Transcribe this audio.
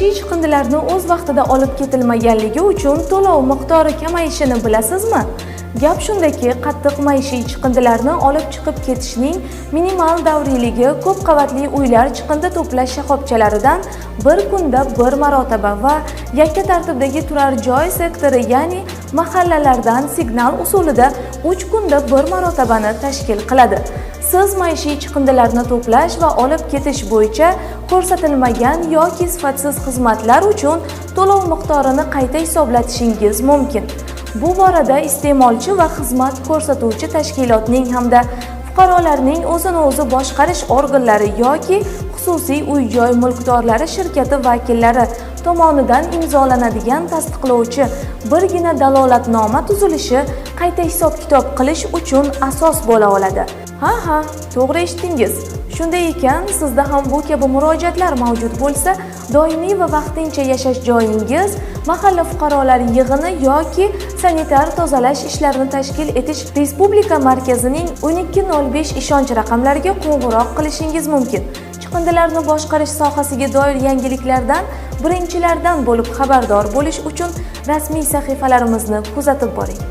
Maishiy chiqindilarni o'z vaqtida olib ketilmaganligi uchun to'lov miqdori kamayishini bilasizmi? Gap shundaki, qattiq maishiy chiqindilarni olib chiqib ketishning minimal davriyligi ko'p qavatli uylar chiqindi to'plash shoxobchalaridan bir kunda bir marotaba va yakka tartibdagi turar joy sektori, ya'ni mahallalardan signal usulida 3 kunda bir marotabani tashkil qiladi. Siz maishiy chiqindilarni to'plash va olib ketish bo'yicha ko'rsatilmagan yoki sifatsiz xizmatlar uchun to'lov miqdorini qayta hisoblatishingiz mumkin. Bu borada iste'molchi va xizmat ko'rsatuvchi tashkilotning hamda fuqarolarning o'zini o'zi boshqarish organlari yoki xususiy uy-joy mulkdorlari shirkati vakillari tomonidan imzolanadigan tasdiqlovchi birgina dalolatnoma tuzilishi qayta hisob-kitob qilish uchun asos bo'la oladi. Ha, to'g'ri eshitdingiz. Shunday ekan, sizda ham bu kabi murojaatlar mavjud bo'lsa, doimiy va vaqtincha yashash joyingiz, mahalla fuqarolar yig'ini yoki sanitar tozalash ishlarini tashkil etish respublika markazining 1205 ishonch raqamlariga qo'ng'iroq qilishingiz mumkin. Chiqindilarni boshqarish sohasiga doir yangiliklardan birinchilardan bo'lib xabardor bo'lish uchun rasmiy sahifalarimizni kuzatib boring.